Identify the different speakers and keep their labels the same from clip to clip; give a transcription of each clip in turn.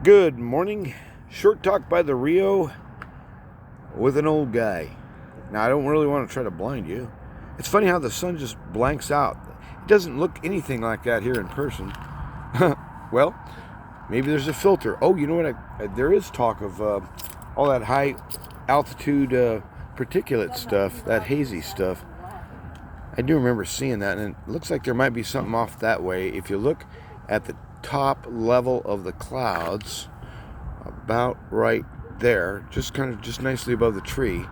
Speaker 1: Good morning. Short talk by the Rio with an old guy. Now, I don't really want to try to blind you. It's funny how the sun just blanks out. It doesn't look anything like that here in person. Well, maybe there's a filter. Oh, you know what? There is talk of all that high altitude particulate stuff, that hazy stuff. I do remember seeing that, and it looks like there might be something off that way. If you look at the top level of the clouds, about right there, just nicely above the tree,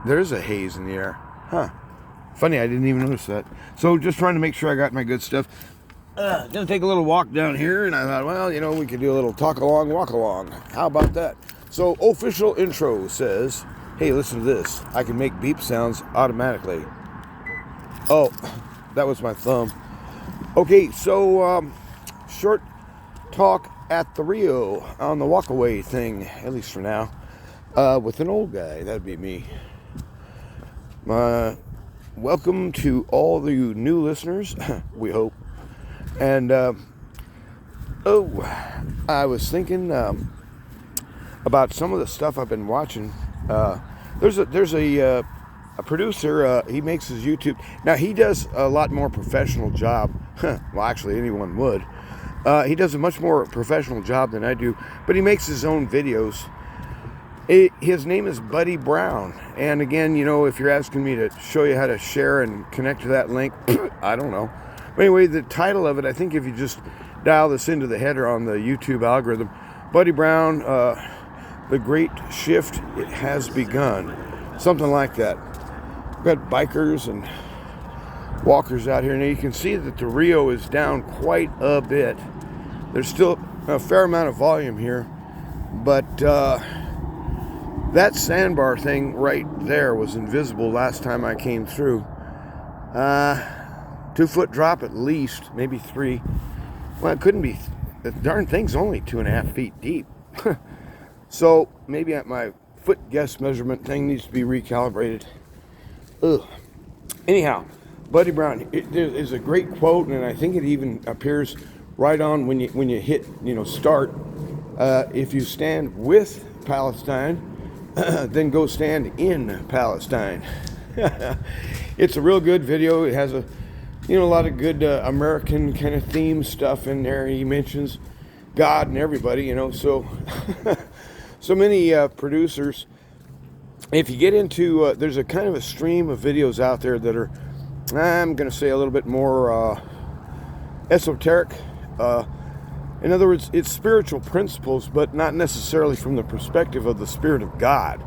Speaker 1: there's a haze in the air. Huh. Funny, I didn't even notice that. So just trying to make sure I got my good stuff. Gonna take a little walk down here, and I thought, well, we could do a little talk along, walk along. How about that? So official intro says, hey, listen to this. I can make beep sounds automatically. Oh, that was my thumb. Okay, so short talk at the Rio on the walkaway thing, at least for now, with an old guy. That'd be me. Welcome to all the new listeners, we hope. And I was thinking about some of the stuff I've been watching. There's a producer. He makes his YouTube. Now, he does a lot more professional job. Well, actually, anyone would. He does a much more professional job than I do, but he makes his own videos. His name is Buddy Brown. And again, if you're asking me to show you how to share and connect to that link, I don't know. But anyway, the title of it, I think if you just dial this into the header on the YouTube algorithm, Buddy Brown, The Great Shift, It Has Begun. Something like that. We've got bikers and walkers out here. Now you can see that the Rio is down quite a bit. There's still a fair amount of volume here, but that sandbar thing right there was invisible last time I came through. 2 foot drop at least, maybe 3. Well, it couldn't be. The darn thing's only 2.5 feet deep. So maybe my foot guess measurement thing needs to be recalibrated. Ugh. Anyhow, Buddy Brown, it is a great quote, and I think it even appears right on when you hit start. If you stand with Palestine, then go stand in Palestine. It's a real good video. It has a lot of good American kind of theme stuff in there. He mentions God and everybody, so so many producers. If you get into, there's a kind of a stream of videos out there that are, I'm going to say, a little bit more esoteric. In other words, it's spiritual principles, but not necessarily from the perspective of the Spirit of God.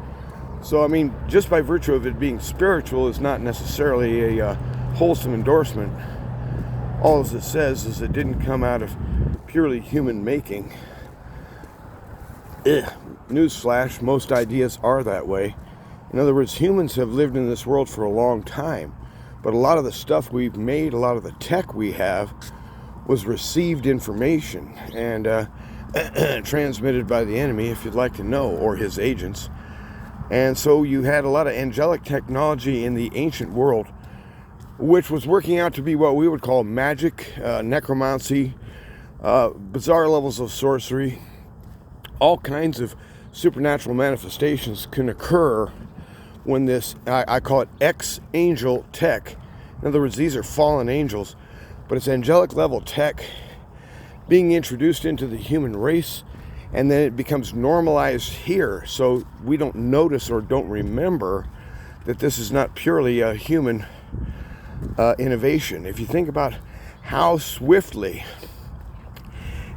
Speaker 1: So, just by virtue of it being spiritual is not necessarily a wholesome endorsement. All it says is it didn't come out of purely human making. Newsflash, most ideas are that way. In other words, humans have lived in this world for a long time, but a lot of the stuff we've made, a lot of the tech we have, was received information and transmitted by the enemy, if you'd like to know, or his agents. And so you had a lot of angelic technology in the ancient world, which was working out to be what we would call magic, necromancy, bizarre levels of sorcery. All kinds of supernatural manifestations can occur when this, I call it ex-angel tech. In other words, these are fallen angels, but it's angelic level tech being introduced into the human race, and then it becomes normalized here, so we don't notice or don't remember that this is not purely a human innovation. If you think about how swiftly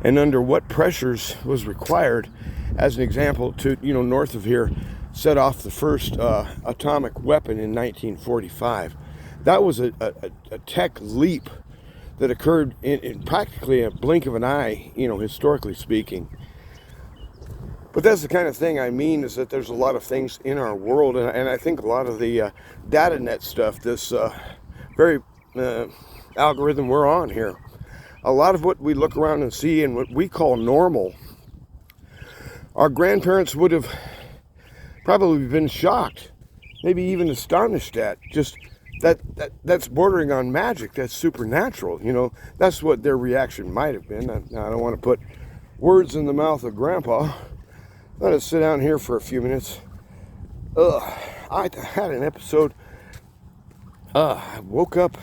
Speaker 1: and under what pressures was required, as an example, to north of here, set off the first atomic weapon in 1945. That was a tech leap that occurred in practically a blink of an eye, historically speaking. But that's the kind of thing I mean, is that there's a lot of things in our world, and I think a lot of the data net stuff, this very algorithm we're on here, a lot of what we look around and see and what we call normal, our grandparents would have probably been shocked, maybe even astonished at. Just that's bordering on magic. That's supernatural. That's what their reaction might have been. I don't want to put words in the mouth of Grandpa. Let us sit down here for a few minutes. I had an episode. I woke up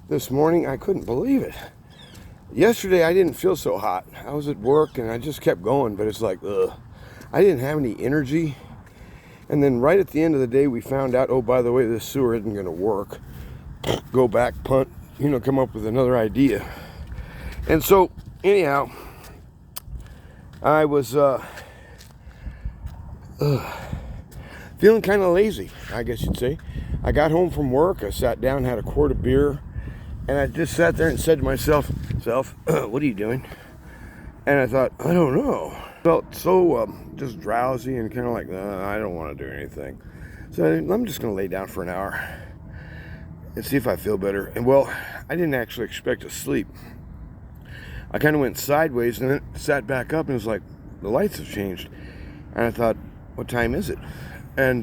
Speaker 1: this morning. I couldn't believe it. Yesterday I didn't feel so hot. I was at work and I just kept going, but it's like, I didn't have any energy. And then right at the end of the day, we found out, oh, by the way, this sewer isn't going to work. Go back, punt, come up with another idea. And so, anyhow, I was feeling kind of lazy, I guess you'd say. I got home from work, I sat down, had a quart of beer, and I just sat there and said to myself, what are you doing? And I thought, I don't know. Felt so just drowsy and kind of like, I don't want to do anything. So I'm just going to lay down for an hour and see if I feel better. And well, I didn't actually expect to sleep. I kind of went sideways and then sat back up and it was like, the lights have changed. And I thought, what time is it? And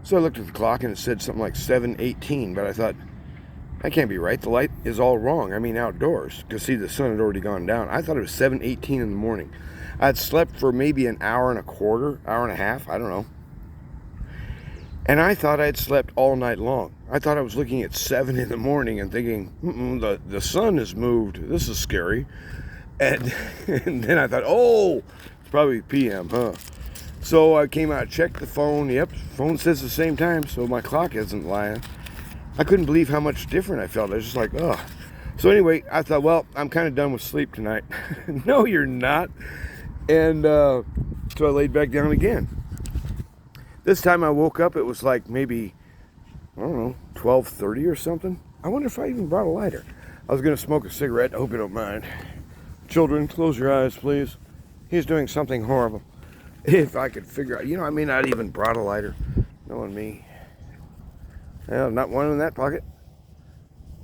Speaker 1: so I looked at the clock and it said something like 7:18, but I thought, that can't be right. The light is all wrong. I mean, outdoors. Because see, the sun had already gone down. I thought it was 7:18 in the morning. I'd slept for maybe an hour and a quarter, hour and a half, I don't know. And I thought I'd slept all night long. I thought I was looking at 7 in the morning and thinking, the sun has moved. This is scary. And then I thought, oh, it's probably PM, huh? So I came out, checked the phone. Yep, phone says the same time, so my clock isn't lying. I couldn't believe how much different I felt. I was just like, ugh. So anyway, I thought, well, I'm kind of done with sleep tonight. No, you're not. And so I laid back down again. This time I woke up, it was like maybe, I don't know, 12:30 or something. I wonder if I even brought a lighter. I was going to smoke a cigarette. I hope you don't mind. Children, close your eyes, please. He's doing something horrible. If I could figure out, I may not even brought a lighter. Knowing me. Well, not one in that pocket.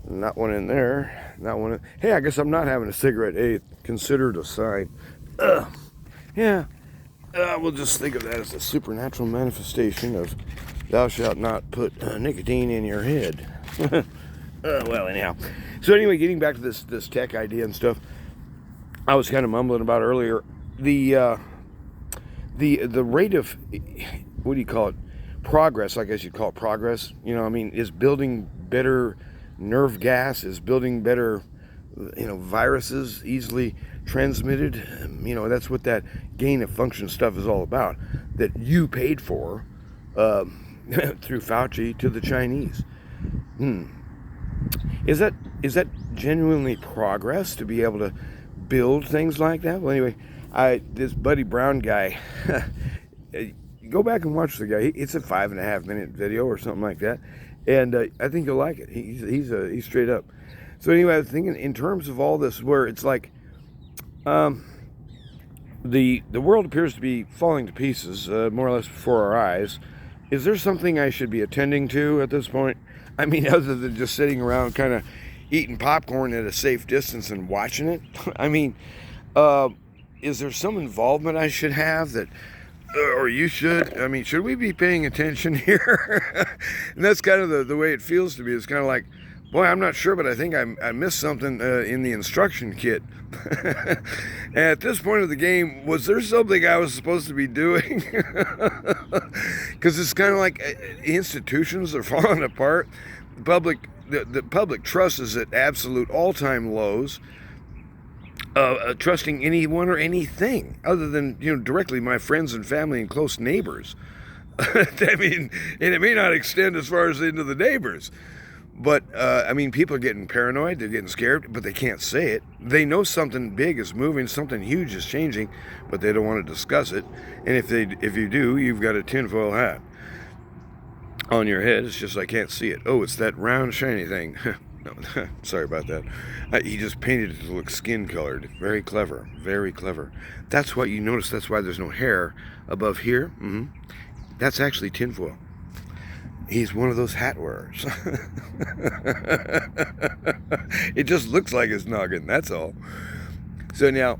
Speaker 1: Not one in there. Not one in... Hey, I guess I'm not having a cigarette. Hey, consider it a sign. Yeah. We'll just think of that as a supernatural manifestation of thou shalt not put nicotine in your head. Well, anyhow. So anyway, getting back to this tech idea and stuff, I was kind of mumbling about earlier. The rate of, what do you call it? Progress, I guess you'd call it progress. Is building better nerve gas, is building better, viruses easily transmitted. That's what that gain of function stuff is all about. That you paid for through Fauci to the Chinese. Is that genuinely progress to be able to build things like that? Well, anyway, this Buddy Brown guy. Go back and watch the guy. It's a 5.5 minute video or something like that, and I think you'll like it. He's straight up. So anyway, I was thinking in terms of all this, where it's like, the world appears to be falling to pieces, more or less before our eyes. Is there something I should be attending to at this point? I mean, other than just sitting around, kind of eating popcorn at a safe distance and watching it. I mean, is there some involvement I should have that? Or you should. I mean, should we be paying attention here? And that's kind of the way it feels to me. It's kind of like, boy, I'm not sure, but I think I missed something in the instruction kit. And at this point of the game, was there something I was supposed to be doing? Because it's kind of like institutions are falling apart. The public trust is at absolute all-time lows. Trusting anyone or anything other than directly my friends and family and close neighbors. I mean, and it may not extend as far as into the neighbors, but people are getting paranoid, they're getting scared, but they can't say it. They know something big is moving, something huge is changing, but they don't want to discuss it. And if you do, you've got a tinfoil hat on your head. It's just I can't see it. Oh, it's that round shiny thing. No, sorry about that. He just painted it to look skin colored. Very clever. Very clever. That's what you notice. That's why there's no hair above here. That's actually tinfoil. He's one of those hat wearers. It just looks like his noggin. That's all. So now,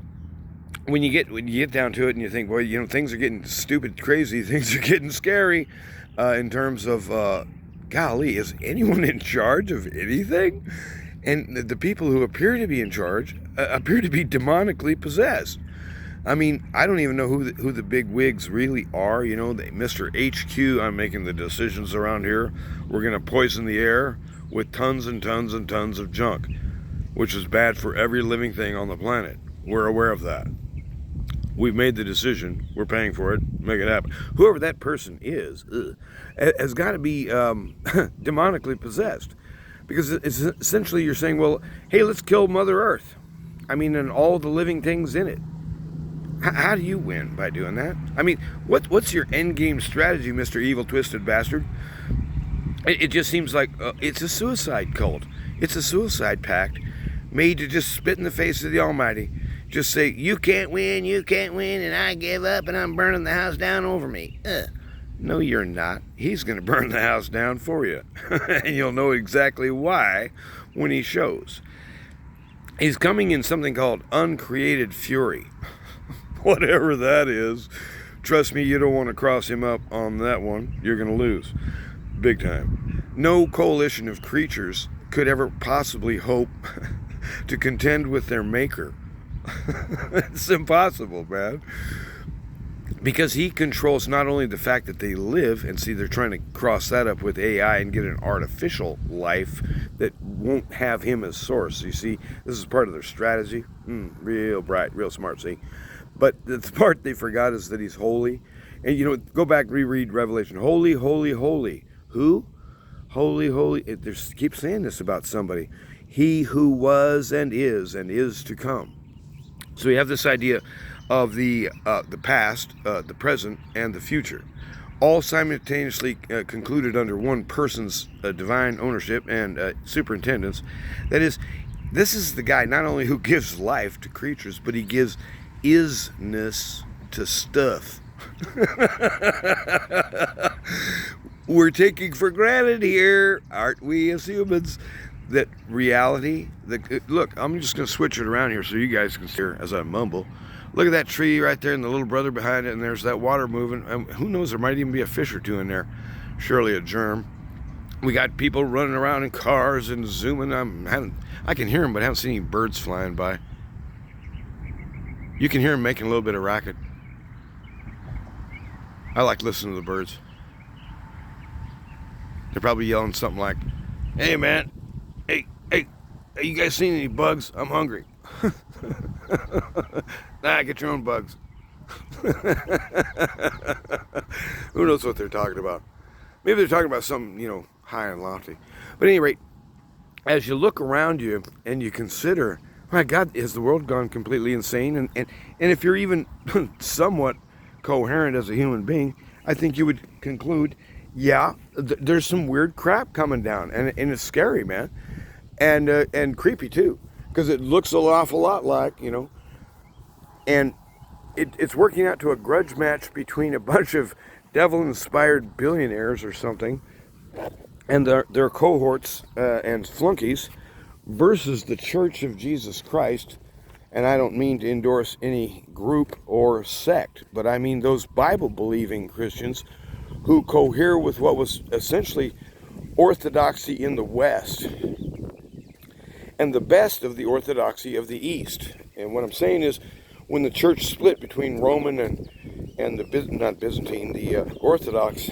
Speaker 1: when you get down to it and you think, well, things are getting stupid, crazy. Things are getting scary in terms of... golly, is anyone in charge of anything? And the people who appear to be in charge appear to be demonically possessed. I mean, I don't even know who the big wigs really are. You know, Mr. HQ, I'm making the decisions around here. We're going to poison the air with tons and tons and tons of junk, which is bad for every living thing on the planet. We're aware of that. We've made the decision. We're paying for it. Make it happen. Whoever that person is has got to be demonically possessed. Because it's essentially you're saying, well, hey, let's kill Mother Earth. I mean, and all the living things in it. How do you win by doing that? I mean, what's your end game strategy, Mr. Evil Twisted Bastard? It just seems like it's a suicide cult. It's a suicide pact made to just spit in the face of the Almighty. Just say, you can't win, and I give up, and I'm burning the house down over me. No, you're not. He's going to burn the house down for you. And you'll know exactly why when he shows. He's coming in something called uncreated fury. Whatever that is, trust me, you don't want to cross him up on that one. You're going to lose. Big time. No coalition of creatures could ever possibly hope to contend with their maker. It's impossible, man. Because he controls not only the fact that they live, and see, they're trying to cross that up with AI and get an artificial life that won't have him as source. You see, this is part of their strategy. Real bright, real smart, see. But the part they forgot is that he's holy. And, you know, go back, reread Revelation. Holy, holy, holy. Who? Holy, holy. Keep saying this about somebody. He who was and is to come. So we have this idea of the past, the present, and the future, all simultaneously concluded under one person's divine ownership and superintendence. That is, this is the guy not only who gives life to creatures, but he gives isness to stuff. We're taking for granted here, aren't we, as humans, that reality, look, I'm just going to switch it around here so you guys can hear as I mumble. Look at that tree right there and the little brother behind it, and there's that water moving. Who knows, there might even be a fish or two in there. Surely a germ. We got people running around in cars and zooming. I can hear them, but I haven't seen any birds flying by. You can hear them making a little bit of racket. I like listening to the birds. They're probably yelling something like, hey man, hey, you guys seen any bugs? I'm hungry. Nah, get your own bugs. Who knows what they're talking about? Maybe they're talking about something, you know, high and lofty. But at any rate, as you look around you and you consider, my God, has the world gone completely insane? And if you're even somewhat coherent as a human being, I think you would conclude, yeah, there's some weird crap coming down, and it's scary, man, and creepy too, because it looks an awful lot like, you know, and it's working out to a grudge match between a bunch of devil-inspired billionaires or something, and their cohorts and flunkies, versus the Church of Jesus Christ. And I don't mean to endorse any group or sect, but I mean those Bible-believing Christians who cohere with what was essentially orthodoxy in the West and the best of the orthodoxy of the East. And what I'm saying is, when the church split between Roman and the Orthodox,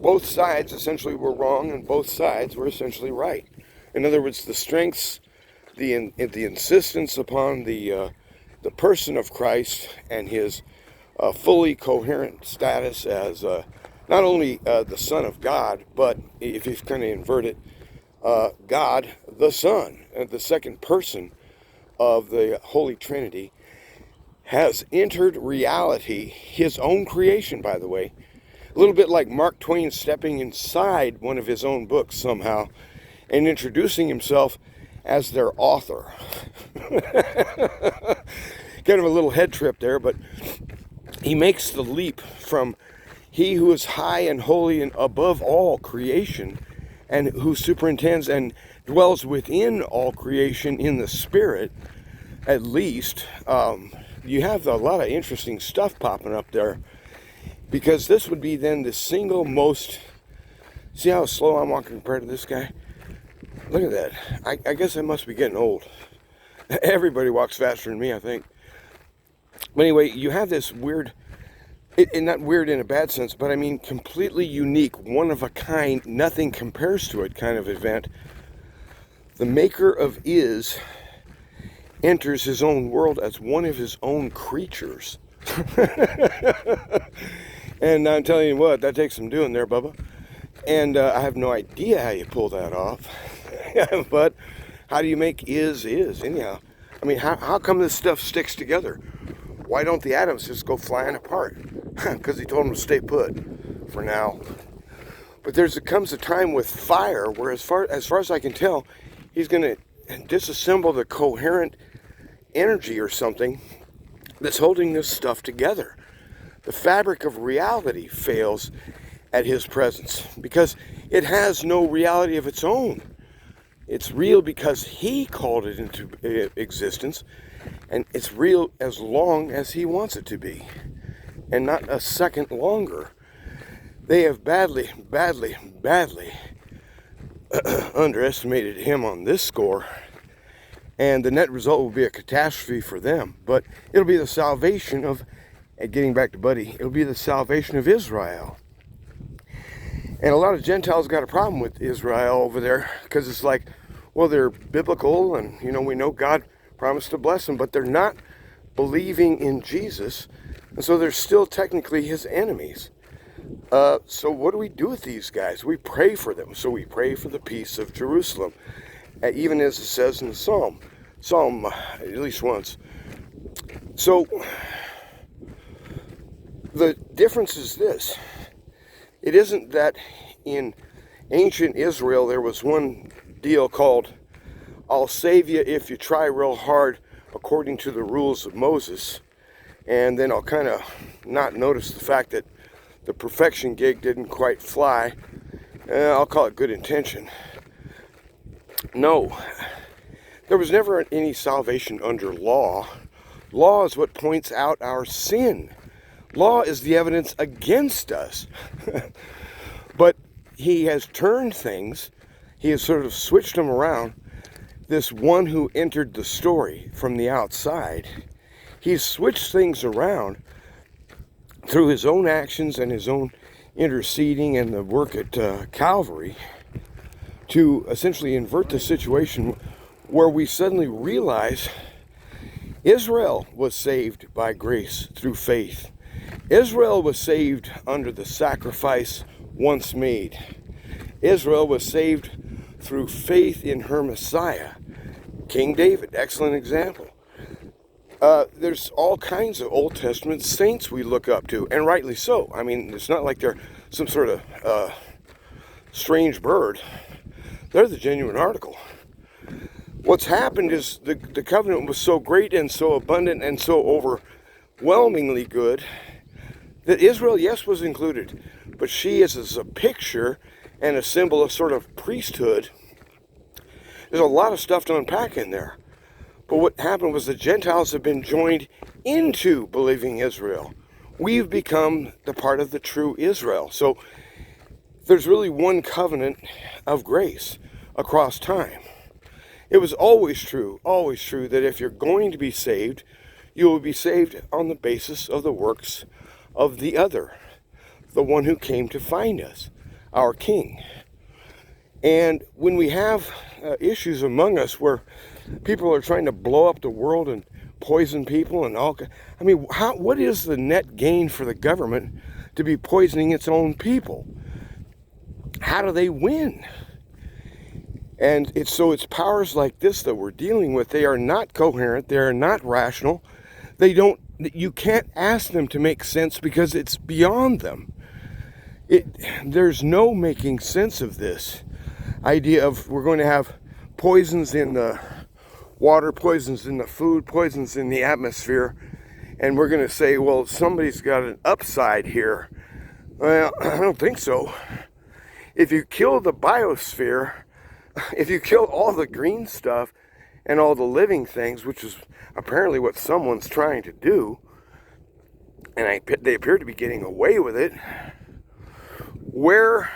Speaker 1: both sides essentially were wrong and both sides were essentially right. In other words, the strengths, the insistence upon the person of Christ and his fully coherent status as not only the Son of God, but if you kind of invert it, God the Son, the second person of the Holy Trinity, has entered reality, his own creation, by the way. A little bit like Mark Twain stepping inside one of his own books somehow and introducing himself as their author. Kind of a little head trip there, but he makes the leap from he who is high and holy and above all creation, and who superintends and dwells within all creation in the Spirit, at least. You have a lot of interesting stuff popping up there, because this would be then the single most, see how slow I'm walking compared to this guy? Look at that. I guess I must be getting old. Everybody walks faster than me, I think. But anyway, you have this weird, and not weird in a bad sense, but I mean completely unique, one of a kind, nothing compares to it kind of event. The maker of Is enters his own world as one of his own creatures. And I'm telling you what, that takes some doing there, Bubba. And I have no idea how you pull that off. But how do you make is anyhow? I mean, how come this stuff sticks together? Why don't the atoms just go flying apart? Because he told them to stay put for now. But there comes a time with fire where, as far as I can tell, he's going to disassemble the coherent energy or something that's holding this stuff together. The fabric of reality fails at his presence because it has no reality of its own. It's real because he called it into existence, and it's real as long as he wants it to be, and not a second longer. They have badly underestimated him on this score, and the net result will be a catastrophe for them. But it'll be the salvation of, and getting back to Buddy, it'll be the salvation of Israel. And a lot of Gentiles got a problem with Israel over there because it's like, well, they're biblical and, we know God promised to bless them, but they're not believing in Jesus. And so they're still technically his enemies. So what do we do with these guys? We pray for them. So we pray for the peace of Jerusalem, even as it says in the Psalm at least once. So the difference is this. It isn't that in ancient Israel there was one deal called, I'll save you if you try real hard according to the rules of Moses, and then I'll kind of not notice the fact that the perfection gig didn't quite fly. I'll call it good intention. No, there was never any salvation under law. Law is what points out our sin. Law is the evidence against us. But he has turned things, he has sort of switched them around. This one who entered the story from the outside, he's switched things around through his own actions and his own interceding and the work at Calvary to essentially invert the situation where we suddenly realize Israel was saved by grace through faith. Israel was saved under the sacrifice once made. Israel was saved through faith in her Messiah. King David, excellent example. There's all kinds of Old Testament saints we look up to, and rightly so. I mean, it's not like they're some sort of strange bird. They're the genuine article. What's happened is the covenant was so great and so abundant and so overwhelmingly good that Israel, yes, was included, but she is as a picture and a symbol of sort of priesthood. There's a lot of stuff to unpack in there. But what happened was the Gentiles have been joined into believing Israel. We've become the part of the true Israel. So there's really one covenant of grace across time. It was always true that if you're going to be saved, you will be saved on the basis of the works of the other, the one who came to find us, our King. And when we have issues among us where people are trying to blow up the world and poison people and all, I mean, what is the net gain for the government to be poisoning its own people? How do they win? And it's powers like this that we're dealing with. They are not coherent. They are not rational. You can't ask them to make sense because it's beyond them. There's no making sense of this idea of we're going to have poisons in the water, poisons in the food, poisons in the atmosphere, and we're going to say, well, somebody's got an upside here. Well, I don't think so. If you kill the biosphere, if you kill all the green stuff and all the living things, which is apparently what someone's trying to do, and they appear to be getting away with it, where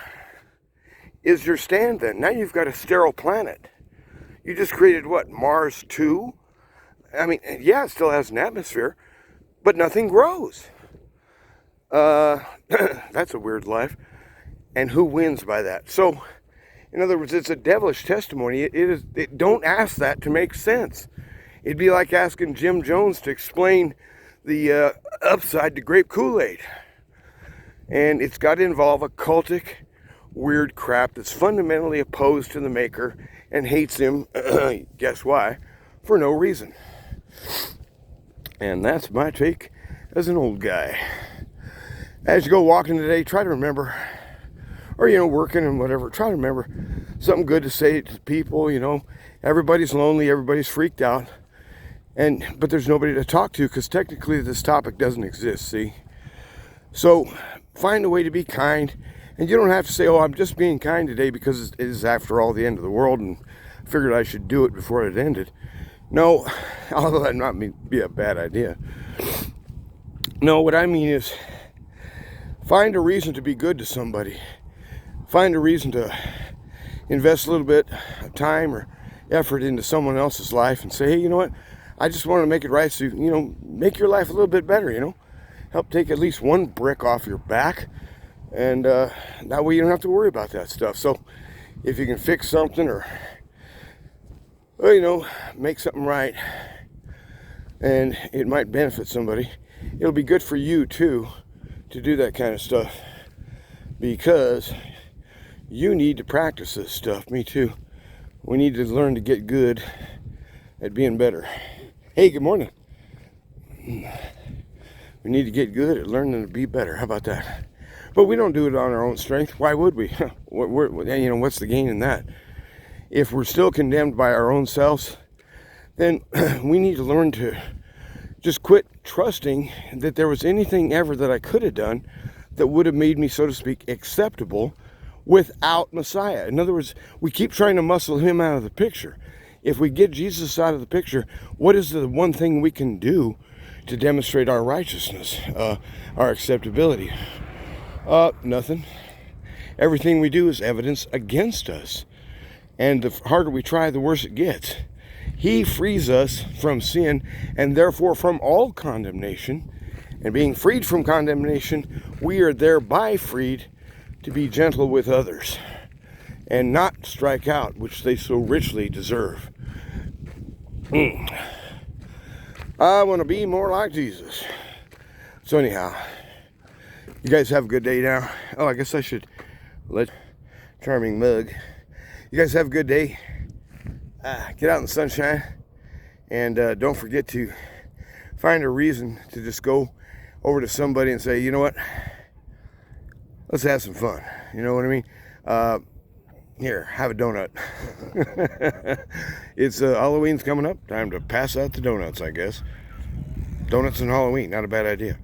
Speaker 1: is your stand then? Now you've got a sterile planet. You just created what, Mars 2? I mean, yeah, it still has an atmosphere, but nothing grows. That's a weird life. And who wins by that? So, in other words, it's a devilish testimony. Don't ask that to make sense. It'd be like asking Jim Jones to explain the upside to grape Kool-Aid. And it's got to involve occultic, weird crap that's fundamentally opposed to the maker and hates him, guess why, for no reason. And that's my take as an old guy. As you go walking today, try to remember, or, working and whatever, try to remember something good to say to people. Everybody's lonely, everybody's freaked out, but there's nobody to talk to, because technically this topic doesn't exist, see? So find a way to be kind, and you don't have to say, oh, I'm just being kind today because it is, after all, the end of the world, and I figured I should do it before it ended. No, although that might be a bad idea. No, what I mean is, find a reason to be good to somebody. Find a reason to invest a little bit of time or effort into someone else's life and say, hey, you know what? I just want to make it right, so, make your life a little bit better, Help take at least one brick off your back, and that way you don't have to worry about that stuff. So if you can fix something or, make something right, and it might benefit somebody, it'll be good for you too to do that kind of stuff, because you need to practice this stuff. Me too. We need to learn to get good at being better. Hey, good morning. We need to get good at learning to be better. How about that? But we don't do it on our own strength. Why would we? What's the gain in that? If we're still condemned by our own selves, then we need to learn to just quit trusting that there was anything ever that I could have done that would have made me, so to speak, acceptable without Messiah. In other words, we keep trying to muscle him out of the picture. If we get Jesus out of the picture, what is the one thing we can do to demonstrate our righteousness, our acceptability? Nothing. Everything we do is evidence against us. And the harder we try, the worse it gets. He frees us from sin and therefore from all condemnation. And being freed from condemnation, we are thereby freed to be gentle with others and not strike out, which they so richly deserve. I want to be more like Jesus. So anyhow, you guys have a good day now. Oh, I guess I should let charming mug. You guys have a good day. Get out in the sunshine, and don't forget to find a reason to just go over to somebody and say, you know what, let's have some fun. You know what I mean? Here, have a donut. It's Halloween's coming up. Time to pass out the donuts, I guess. Donuts and Halloween, not a bad idea.